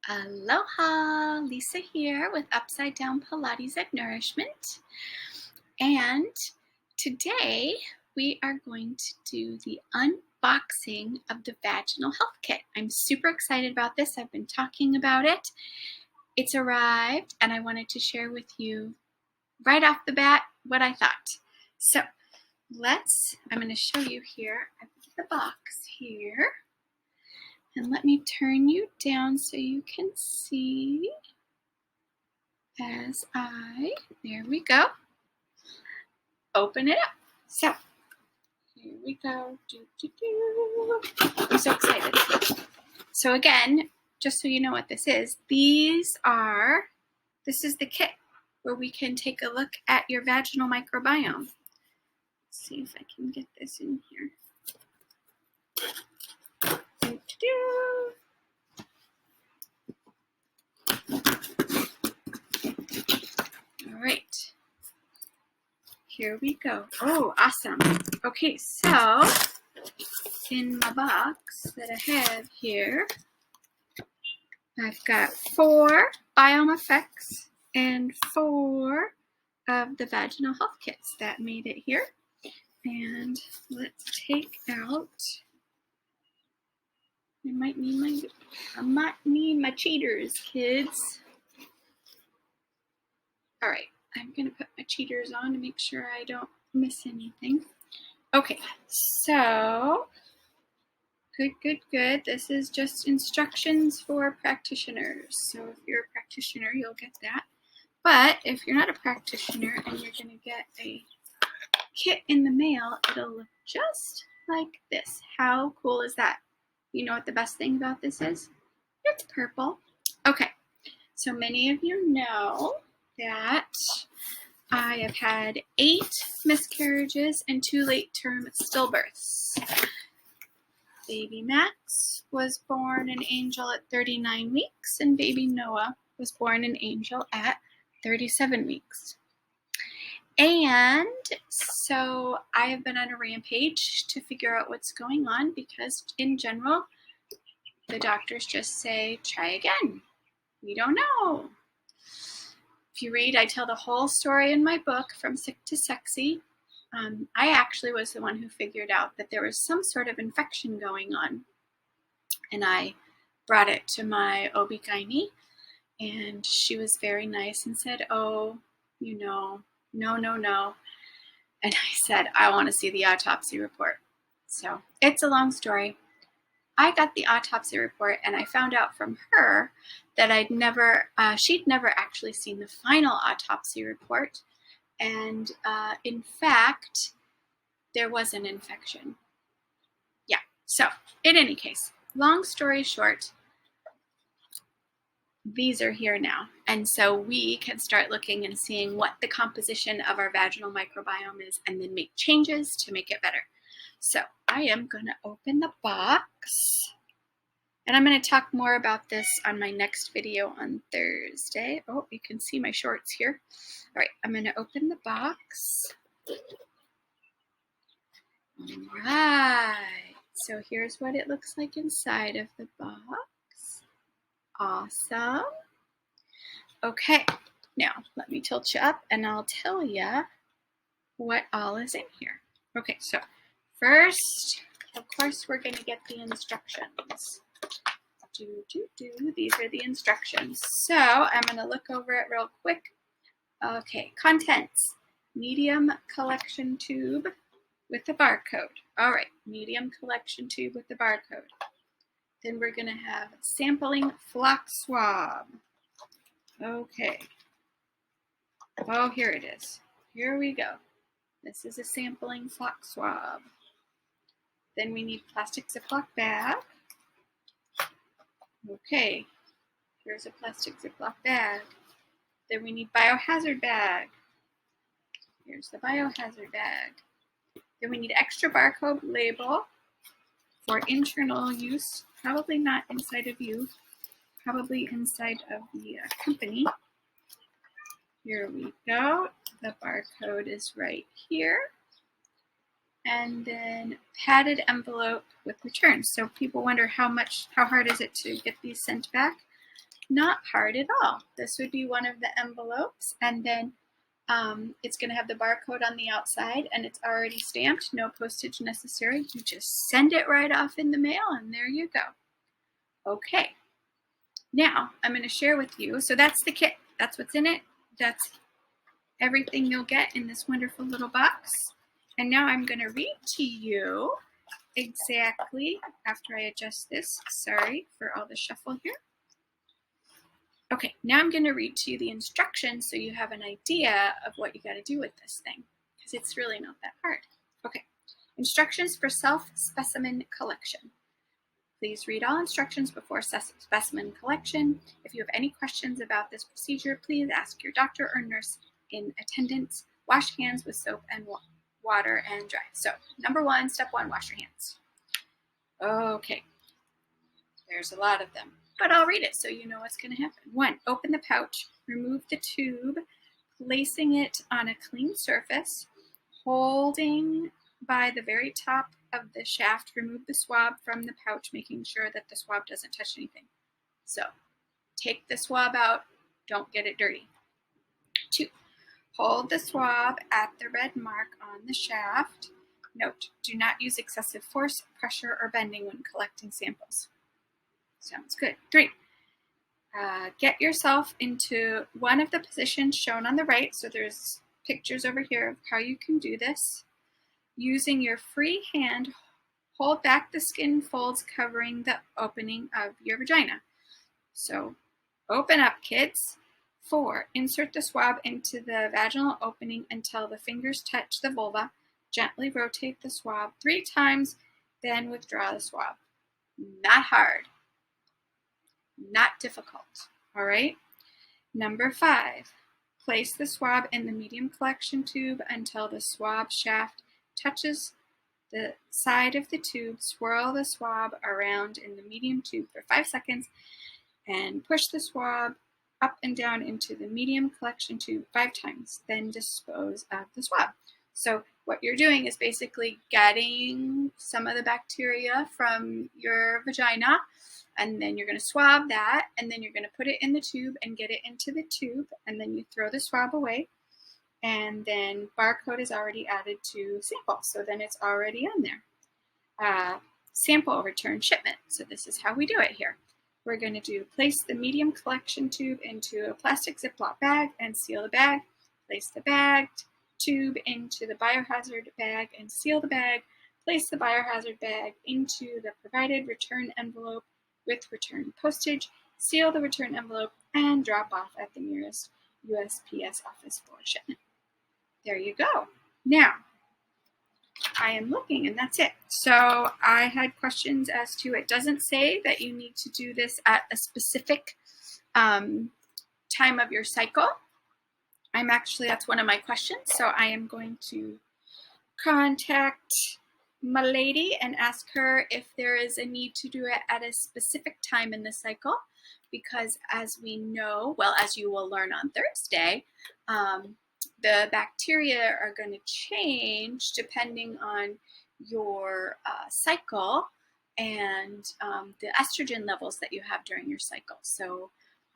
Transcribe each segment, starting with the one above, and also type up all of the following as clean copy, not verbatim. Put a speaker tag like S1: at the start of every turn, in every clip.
S1: Aloha, Lisa here with Upside Down Pilates and Nourishment. And today we are going to do the unboxing of the Vaginal Health Kit. I'm super excited about this. I've been talking about it. It's arrived and I wanted to share with you right off the bat what I thought. So I'm going to show you here. I've got the box here. And let me turn you down so you can see there we go, open it up. So, here we go. I'm so excited. So again, just so you know what this is, this is the kit where we can take a look at your vaginal microbiome. Let's see if I can get this in here. All right, here we go. Oh, awesome. Okay, so in my box that I have here, I've got 4 biome effects and 4 of the vaginal health kits that made it here. And let's take out, I might need my cheaters, kids. All right, I'm gonna put my cheaters on to make sure I don't miss anything. Okay, so good. This is just instructions for practitioners. So if you're a practitioner, you'll get that. But if you're not a practitioner and you're gonna get a kit in the mail, it'll look just like this. How cool is that? You know what the best thing about this is? It's purple. Okay, so many of you know that I have had 8 miscarriages and 2 late-term stillbirths. Baby Max was born an angel at 39 weeks, and baby Noah was born an angel at 37 weeks. And so I have been on a rampage to figure out what's going on because in general, the doctors just say, try again. We don't know. If you read, I tell the whole story in my book, From Sick to Sexy. I actually was the one who figured out that there was some sort of infection going on. And I brought it to my OB-GYN, and she was very nice and said, oh, no. And I said, I want to see the autopsy report. So it's a long story. I got the autopsy report and I found out from her that she'd never actually seen the final autopsy report. And in fact, there was an infection. Yeah, so in any case, long story short, these are here now. And so we can start looking and seeing what the composition of our vaginal microbiome is and then make changes to make it better. So I am going to open the box. And I'm going to talk more about this on my next video on Thursday. Oh, you can see my shorts here. All right, I'm going to open the box. All right, so here's what it looks like inside of the box. Awesome. Okay, now let me tilt you up and I'll tell you what all is in here. Okay, so first, of course, we're going to get the instructions. These are the instructions. So I'm going to look over it real quick. Okay, contents. Medium collection tube with the barcode. All right, medium collection tube with the barcode. Then we're going to have sampling flock swab. Okay. Oh, here it is. Here we go. This is a sampling flock swab. Then we need plastic Ziploc bag. Okay, here's a plastic Ziploc bag. Then we need biohazard bag. Here's the biohazard bag. Then we need extra barcode label for internal use, probably not inside of you, probably inside of the company. Here we go. The barcode is right here. And then padded envelope with returns. So people wonder how hard is it to get these sent back? Not hard at all. This would be one of the envelopes, and then it's going to have the barcode on the outside, and it's already stamped, no postage necessary. You just send it right off in the mail, and there you go. Okay, now I'm going to share with you. So that's the kit. That's what's in it. That's everything you'll get in this wonderful little box. And now I'm going to read to you exactly, after I adjust this, sorry for all the shuffle here. Okay, now I'm going to read to you the instructions so you have an idea of what you got to do with this thing, because it's really not that hard. Okay, instructions for self-specimen collection. Please read all instructions before specimen collection. If you have any questions about this procedure, please ask your doctor or nurse in attendance. Wash hands with soap and water and dry. So, step one, wash your hands. Okay, there's a lot of them, but I'll read it so you know what's going to happen. 1, open the pouch, remove the tube, placing it on a clean surface, holding by the very top of the shaft, remove the swab from the pouch, making sure that the swab doesn't touch anything. So, take the swab out, don't get it dirty. 2, hold the swab at the red mark on the shaft. Note, do not use excessive force, pressure, or bending when collecting samples. Sounds good. 3, get yourself into one of the positions shown on the right. So there's pictures over here of how you can do this. Using your free hand, hold back the skin folds covering the opening of your vagina. So open up, kids. 4, insert the swab into the vaginal opening until the fingers touch the vulva. Gently rotate the swab 3 times, then withdraw the swab. Not hard. Not difficult. All right. Number 5, place the swab in the medium collection tube until the swab shaft touches the side of the tube. Swirl the swab around in the medium tube for 5 seconds and push the swab up and down into the medium collection tube 5 times. Then dispose of the swab. So what you're doing is basically getting some of the bacteria from your vagina, and then you're going to swab that, and then you're going to put it in the tube and get it into the tube, and then you throw the swab away, and then barcode is already added to sample, so then it's already on there. Sample return shipment. So this is how we do it here. We're going to place the medium collection tube into a plastic Ziploc bag and seal the bag. Place the bag tube into the biohazard bag and seal the bag. Place the biohazard bag into the provided return envelope with return postage. Seal the return envelope and drop off at the nearest USPS office for shipment. There you go. Now, I am looking, and that's it. So I had questions as to, it doesn't say that you need to do this at a specific time of your cycle. That's one of my questions. So I am going to contact my lady and ask her if there is a need to do it at a specific time in the cycle, because as we know, well, as you will learn on Thursday, the bacteria are going to change depending on your cycle and the estrogen levels that you have during your cycle. So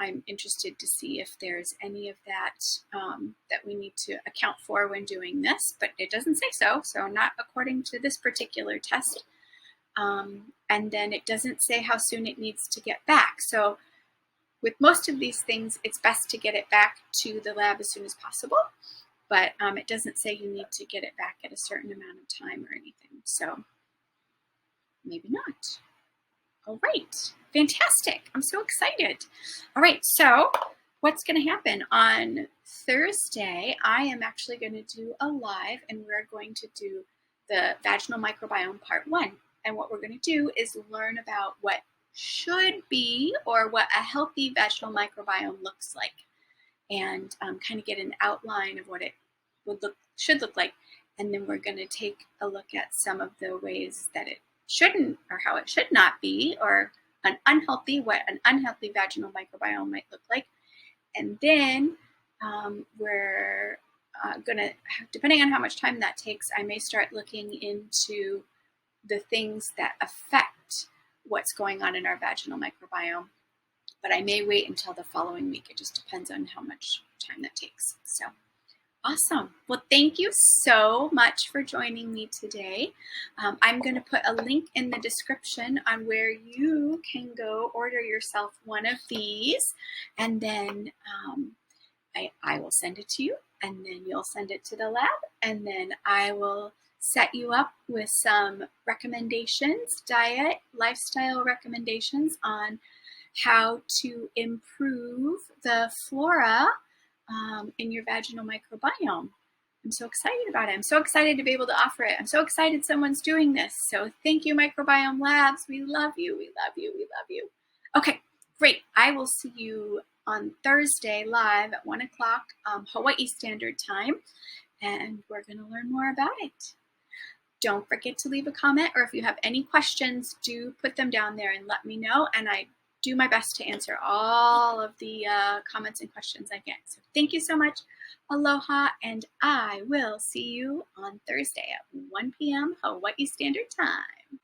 S1: I'm interested to see if there's any of that that we need to account for when doing this, but it doesn't say so not according to this particular test. And then it doesn't say how soon it needs to get back. So with most of these things, it's best to get it back to the lab as soon as possible, but it doesn't say you need to get it back at a certain amount of time or anything. So maybe not. All right, fantastic. I'm so excited. All right, so what's going to happen on Thursday? I am actually going to do a live, and we're going to do the vaginal microbiome part 1. And what we're going to do is learn about what should be, or what a healthy vaginal microbiome looks like, and kind of get an outline of what it should look like. And then we're going to take a look at some of the ways that it shouldn't, or how it should not be, or what an unhealthy vaginal microbiome might look like. And then we're going to, depending on how much time that takes, I may start looking into the things that affect what's going on in our vaginal microbiome. but I may wait until the following week. It just depends on how much time that takes. So awesome. Well, thank you so much for joining me today. I'm going to put a link in the description on where you can go order yourself one of these, and then I will send it to you, and then you'll send it to the lab, and then I will set you up with some recommendations, diet, lifestyle recommendations on how to improve the flora in your vaginal microbiome. I'm so excited about it. I'm so excited to be able to offer it. I'm so excited someone's doing this. So thank you, Microbiome Labs. We love you. We love you. We love you. Okay, great. I will see you on Thursday live at 1 o'clock Hawaii Standard Time, and we're going to learn more about it. Don't forget to leave a comment, or if you have any questions, do put them down there and let me know, and I do my best to answer all of the comments and questions I get. So thank you so much. Aloha, and I will see you on Thursday at 1 p.m. Hawaii Standard Time.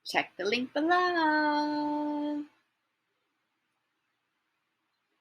S1: Check the link below.